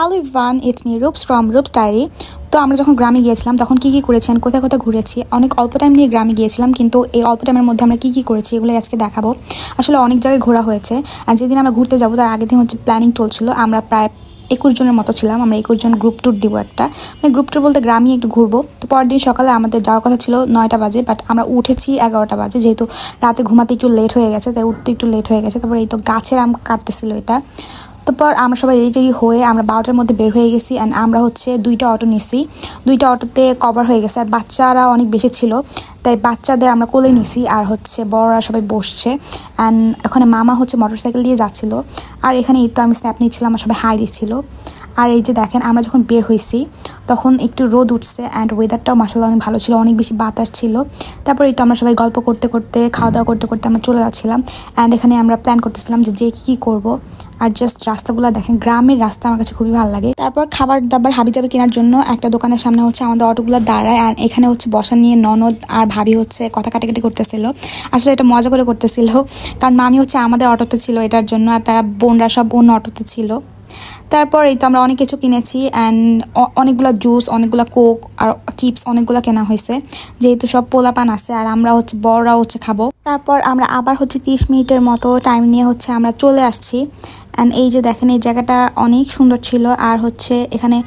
Hello everyone, it's me Roops from Roops diary. তো আমরা যখন গ্রামে গিয়েছিলাম তখন কী কী করেছেন, কোথায় কোথায় ঘুরেছি, অনেক অল্প টাইম নিয়ে গ্রামে গিয়েছিলাম, কিন্তু এই অল্প টাইমের মধ্যে আমরা কী কী করেছি এগুলো আজকে দেখাবো। আসলে অনেক জায়গায় ঘোরা হয়েছে, আর যেদিন আমরা ঘুরতে যাবো তার আগের দিন প্ল্যানিং চলছিল। আমরা প্রায় 21 জনের মতো ছিলাম। আমরা 21 জন গ্রুপ ট্যুর দিব একটা, মানে গ্রুপ ট্যুর বলতে গ্রামে একটু ঘুরবো। তো পরের দিন সকালে আমাদের যাওয়ার কথা ছিল 9টা বাজে, বাট আমরা উঠেছি 11টা বাজে, যেহেতু রাতে ঘুমাতে একটু লেট হয়ে গেছে, তাই উঠতে একটু লেট হয়ে গেছে। তারপরে এই তো গাছের আম কাটতেছিল এটা। তারপর আমরা সবাই রেডি হয়ে আমরা 12টার মধ্যে বের হয়ে গেছি। অ্যান্ড আমরা 2টা অটো নিছি, 2টা অটোতে কভার হয়ে গেছে। আর বাচ্চারা অনেক বেশি ছিল, তাই বাচ্চাদের আমরা কোলে নিছি, আর বড়রা সবাই বসছে। অ্যান্ড এখানে মামা মোটরসাইকেল দিয়ে যাচ্ছিল, আর এখানে এই তো আমি স্ন্যাপ নিচ্ছিলাম, আমার সবাই হাই দিচ্ছিল। আর এই যে দেখেন, আমরা যখন বের হয়েছি তখন একটু রোদ উঠছে, অ্যান্ড ওয়েদারটাও মাশাআল্লাহ অনেক ভালো ছিল, অনেক বেশি বাতাস ছিল। তারপর এই তো আমরা সবাই গল্প করতে করতে খাওয়া দাওয়া করতে করতে আমরা চলে যাচ্ছিলাম। অ্যান্ড এখানে আমরা প্ল্যান করতেছিলাম যে কী করবো। আর জাস্ট রাস্তাগুলো দেখেন, গ্রামের রাস্তা আমার কাছে খুবই ভালো লাগে। তারপর খাবার দাবার হাবিজাবি কেনার জন্য একটা দোকানের সামনে আমাদের অটোগুলো দাঁড়ায়, আর এখানে বসা নিয়ে ননদ আর ভাবি কথা কাটাকাটি করতেছিল। আসলে এটা মজা করে করতেছিল, কারণ মামি আমাদের অটোতে ছিল এটার জন্য, আর তারা বোনরা সব অন্য অটোতে ছিল। তারপর এই তো আমরা অনেক কিছু কিনেছি, অ্যান্ড অনেকগুলো জুস, অনেকগুলো কোক আর চিপস অনেকগুলো কেনা হয়েছে, যেহেতু সব পোলাপান আছে আর আমরা বড়রা খাবো। তারপর আমরা আবার 30 মিনিটের মতো টাইম নিয়ে আমরা চলে আসছি। অ্যান্ড এই যে দেখেন, এই জায়গাটা অনেক সুন্দর ছিল, আর এখানে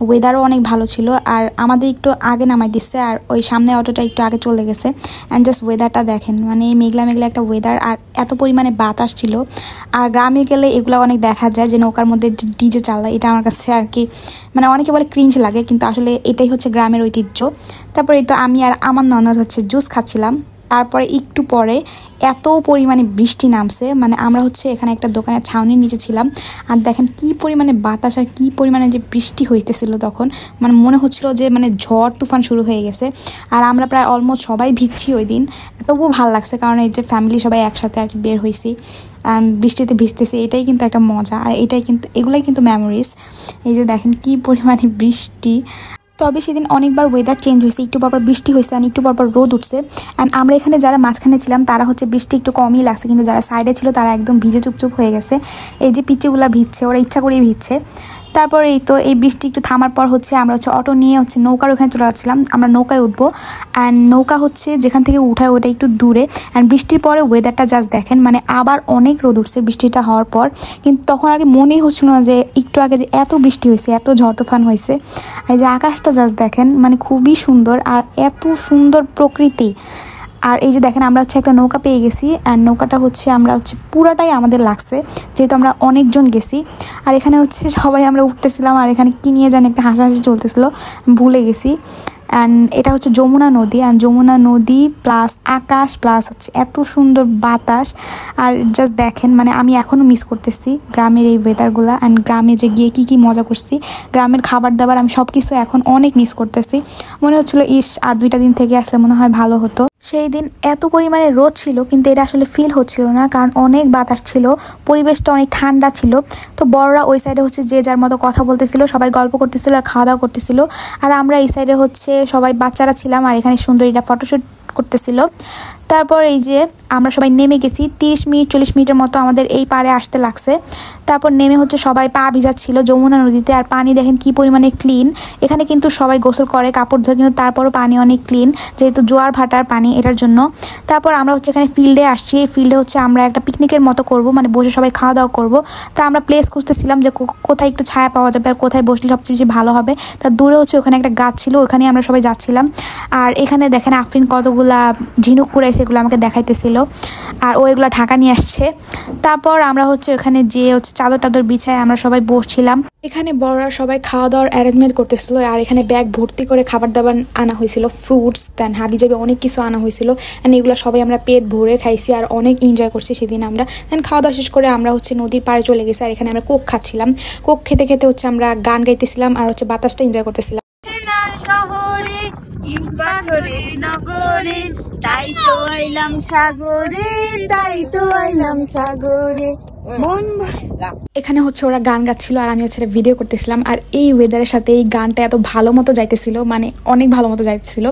ওয়েদারও অনেক ভালো ছিল। আর আমাদের একটু আগে নামাই দিচ্ছে, আর ওই সামনে অটোটা একটু আগে চলে গেছে। অ্যান্ড জাস্ট ওয়েদারটা দেখেন, মানে মেঘলা মেঘলা একটা ওয়েদার, আর এত পরিমাণে বাতাস ছিল। আর গ্রামে গেলে এগুলো অনেক দেখা যায়, যে নৌকার মধ্যে ডিজে চালায়, এটা আমার কাছে আর কি মানে অনেকে বলে ক্রিঞ্জ লাগে, কিন্তু আসলে এটাই গ্রামের ঐতিহ্য। তারপরে এই তো আমি আর আমার ননদ জুস খাচ্ছিলাম। তারপরে একটু পরে এত পরিমাণে বৃষ্টি নামছে, মানে আমরা এখানে একটা দোকানের ছাউনির নিচে ছিলাম, আর দেখেন কি পরিমাণে বাতাস আর কি পরিমাণে যে বৃষ্টি হইতেছিল, তখন মানে মনে হচ্ছিল যে ঝড় তুফান শুরু হয়ে গেছে। আর আমরা প্রায় অলমোস্ট সবাই ভিজছি ওই দিন। তবুও ভালো লাগছে, কারণ এই যে ফ্যামিলি সবাই একসাথে আর কি বের হয়েছি, বৃষ্টিতে ভিজতেছি, এটাই কিন্তু একটা মজা। আর এগুলাই কিন্তু মেমোরিজ। এই যে দেখেন কি পরিমাণে বৃষ্টি। তবে সেদিন অনেকবার ওয়েদার চেঞ্জ হয়েছে, একটু পরপর বৃষ্টি হয়েছে আর একটু পরপর রোদ উঠছে। অ্যান্ড আমরা এখানে যারা মাঝখানে ছিলাম তারা বৃষ্টি একটু কমই লাগছে, কিন্তু যারা সাইডে ছিল তারা একদম ভিজে চুপচুপ হয়ে গেছে। এই যে পিচ্চিগুলা ভিজছে, ওরা ইচ্ছা করেই ভিজছে। তারপর এই তো এই বৃষ্টি একটু থামার পর আমরা অটো নিয়ে নৌকার ওখানে চলে যাচ্ছিলাম। আমরা নৌকায় উঠবো, অ্যান্ড নৌকা যেখান থেকে উঠায় ওটা একটু দূরে। অ্যান্ড বৃষ্টির পরে ওয়েদারটা জাস্ট দেখেন, মানে আবার অনেক রোদ উঠছে বৃষ্টিটা হওয়ার পর, কিন্তু তখন আগে মনেই হচ্ছিল না যে একটু আগে যে এত বৃষ্টি হয়েছে, এত ঝড় তুফান হয়েছে। এই যে আকাশটা জাস্ট দেখেন, মানে খুবই সুন্দর, আর এত সুন্দর প্রকৃতি। আর এই যে দেখেন, আমরা একটা নৌকা পেয়ে গেছি, অ্যান্ড নৌকাটা আমরা পুরাটাই আমাদের লাগছে, যেহেতু আমরা অনেকজন গেছি। আর এখানে সবাই আমরা উঠতেছিলাম, আর এখানে কি নিয়ে জানি একটা হাসাহাসি চলতেছিল, ভুলে গেছি। অ্যান্ড এটা যমুনা নদী, অ্যান্ড যমুনা নদী প্লাস আকাশ প্লাস এত সুন্দর বাতাস। আর জাস্ট দেখেন, মানে আমি এখনও মিস করতেছি গ্রামের এই ওয়েদারগুলো, অ্যান্ড গ্রামে যে গিয়ে কী মজা করছি, গ্রামের খাবার দাবার আমি সব কিছু এখন অনেক মিস করতেছি। মনে হচ্ছিলো আর 2টা দিন থেকে আসলে মনে হয় ভালো হতো। সেই দিন এত পরিমাণে রোদ ছিল, কিন্তু এটা আসলে ফিল হচ্ছিল না, কারণ অনেক বাতাস ছিল, পরিবেশটা অনেক ঠান্ডা ছিল। তো বড়রা ওই সাইডে যে যার মতো কথা বলতেছিল, সবাই গল্প করতেছিল আর খাওয়া দাওয়া করতেছিল। আর আমরা এই সাইডে সবাই বাচ্চারা ছিলাম, আর এখানে সুন্দরীরা ফটোশ্যুট করতেছিল। তারপর এই যে আমরা সবাই নেমে গেছি, 30 মিনিট 40 মিনিটের মতো আমাদের এই পাড়ে আসতে লাগছে। তারপর নেমে সবাই পা ভিজাচ্ছিল যমুনা নদীতে, আর পানি দেখেন কি পরিমাণে ক্লিন। এখানে কিন্তু সবাই গোসল করে, কাপড় ধোয়, কিন্তু তারপরও পানি অনেক ক্লিন, যেহেতু জোয়ার ভাটার পানি এটার জন্য। তারপর আমরা এখানে ফিল্ডে আসছি, এই ফিল্ডে আমরা একটা পিকনিকের মতো করব, মানে বসে সবাই খাওয়া দাওয়া করব। তা আমরা প্লেস খুঁজতেছিলাম যে কোথায় একটু ছায়া পাওয়া যাবে আর কোথায় বসলে সবচেয়ে বেশি ভালো হবে। তার দূরে ওখানে একটা গাছ ছিল, ওখানে আমরা সবাই যাচ্ছিলাম। আর এখানে দেখেন আফরিন কতগুলা ঝিনুক কুড়াইছে, এগুলো আমাকে দেখাইতেছিল, আর ও এগুলো ঢাকা নিয়ে আসছে। তারপর আমরা ওখানে যে চাদর টাদর বিছায় আমরা সবাই বসছিলাম। এখানে বড়রা সবাই খাওয়া দাওয়ার অ্যারেঞ্জমেন্ট করতেছিল, আর এখানে ব্যাগ ভর্তি করে খাবার দাবার আনা হয়েছিল, ফ্রুটস দেন হাবি যাবে অনেক কিছু আনা হয়েছিল। অ্যান্ড এগুলো সবাই আমরা পেট ভরে খাইছি, আর অনেক এনজয় করছি সেদিন আমরা। দেন খাওয়া দাওয়া শেষ করে আমরা নদীর পাড়ে চলে গেছি, আর এখানে আমরা কোক খাচ্ছিলাম। কোক খেতে খেতে আমরা গান গাইতেছিলাম, আর বাতাসটা এনজয় করতেছিলাম। পাথরের নগরে, তাই তো আইলাম সাগরে, তাই তো আইলাম সাগরে। এখানে হচ্ছে ওরা গান গাচ্ছিল আর আমি হচ্ছে ভিডিও করতেছিলাম, আর এই ওয়েদারের সাথে এই গানটা এত ভালো মতো যাইতেছিল, মানে অনেক ভালো মতো যাইতেছিল।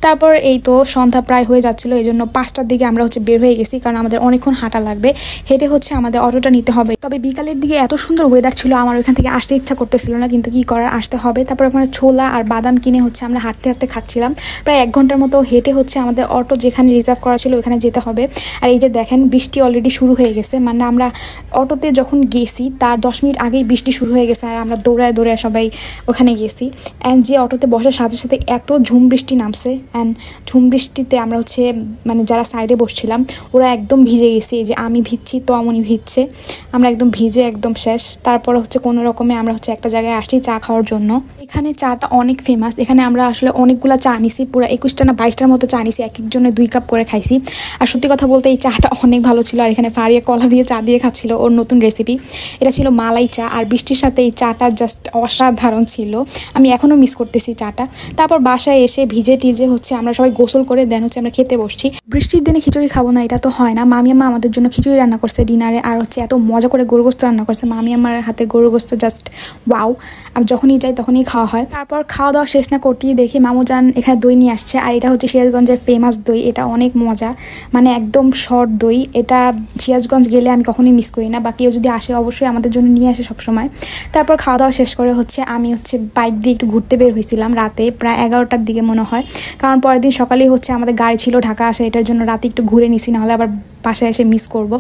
তারপর এই তো সন্ধ্যা প্রায় হয়ে যাচ্ছিল, এই জন্য 5টার দিকে আমরা হচ্ছে বের হয়ে গেছি, কারণ আমাদের অনেকক্ষণ হাঁটা লাগবে, হেঁটে হচ্ছে আমাদের অটোটা নিতে হবে। তবে বিকালের দিকে এত সুন্দর ওয়েদার ছিল, আমার ওইখান থেকে আসতে ইচ্ছা করতেছিল না, কিন্তু কি করার, আসতে হবে। তারপর ওখানে ছোলা আর বাদাম কিনে হচ্ছে আমরা হাঁটতে হাঁটতে খাচ্ছিলাম। প্রায় 1 ঘন্টার মতো হেঁটে হচ্ছে আমাদের অটো যেখানে রিজার্ভ করা ছিল ওখানে যেতে হবে। আর এই যে দেখেন বৃষ্টি অলরেডি শুরু হয়ে গেছে, মানে আমরা অটোতে যখন গেছি তার 10 মিনিট আগেই বৃষ্টি শুরু হয়ে গেছে, আর আমরা দৌড়ায় দৌড়ায় সবাই ওখানে গেছি। অ্যান্ড যে অটোতে বসার সাথে সাথে এত ঝুম বৃষ্টি নামছে, অ্যান্ড ঝুম বৃষ্টিতে আমরা হচ্ছে মানে যারা সাইডে বসছিলাম ওরা একদম ভিজে গেছি, যে আমি ভিজছি তো আমনি ভিজছে, আমরা একদম ভিজে একদম শেষ। তারপর হচ্ছে কোনো রকমে আমরা হচ্ছে একটা জায়গায় আসছি চা খাওয়ার জন্য। এখানে চাটা অনেক ফেমাস, এখানে আমরা আসলে অনেকগুলো চা নিছি, পুরো 21টা না 22টার মতো চা নিছি, এক একজনে 2 কাপ করে খাইছি। আর সত্যি কথা বলতে এই চাটা অনেক ভালো ছিল, আর এখানে ফারিয়া কলা দিয়ে চা দিয়ে খাচ্ছিল, ওর নতুন রেসিপি। এটা ছিল মালাই চা, আর বৃষ্টির সাথে এই চাটা জাস্ট অসাধারণ ছিল, আমি এখনও মিস করতেছি চাটা। তারপর বাসায় এসে ভিজে টিজে হচ্ছে আমরা সবাই গোসল করে দেন হচ্ছে আমরা খেতে বসছি। বৃষ্টির দিনে খিচুড়ি খাবো না এটা তো হয় না, মামি আম্মা আমাদের জন্য খিচুড়ি রান্না করছে ডিনারে, আর হচ্ছে এত মজা করে গরু গোস্ত রান্না করছে, মামি আমার হাতে গরু গোস্ত জাস্ট ওয়াও, আমি যখনই যাই তখনই খাওয়া হয়। তারপর খাওয়া দাওয়া শেষ না করতেই দেখি মামুজান এখানে দই নিয়ে আসছে, আর এটা হচ্ছে সিরাজগঞ্জের ফেমাস দই, এটা অনেক মজা, মানে একদম শর্ট দই, এটা সিরাজগঞ্জ গেলে আমি কখনোই মিস করি না, বা কেউ যদি আসে অবশ্যই আমাদের জন্য নিয়ে আসে সবসময়। তারপর খাওয়া দাওয়া শেষ করে হচ্ছে আমি হচ্ছে বাইক দিয়ে একটু ঘুরতে বের হয়েছিলাম রাতে, প্রায় 11টার দিকে মনে হয়, কারণ পরের দিন সকালেই হচ্ছে আমাদের গাড়ি ছিল ঢাকা আসে, এটার জন্য রাতে একটু ঘুরে নিছি, নাহলে আবার বাসায় এসে মিস করব।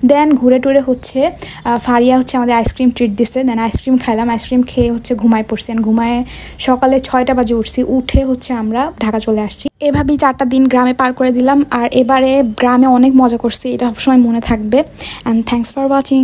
দেন ঘুরে টুরে হচ্ছে ফারিয়া হচ্ছে আমাদের আইসক্রিম ট্রিট দিচ্ছে, দেন আইসক্রিম খাইলাম, আইসক্রিম খেয়ে হচ্ছে ঘুমায় পড়ছি, ঘুমায় সকালে 6টা বাজে উঠছি, উঠে হচ্ছে আমরা ঢাকা চলে আসছি। এভাবেই 4টা দিন গ্রামে পার করে দিলাম, আর এবারে গ্রামে অনেক মজা করছি, এটা সবসময় মনে থাকবে। And thanks for watching.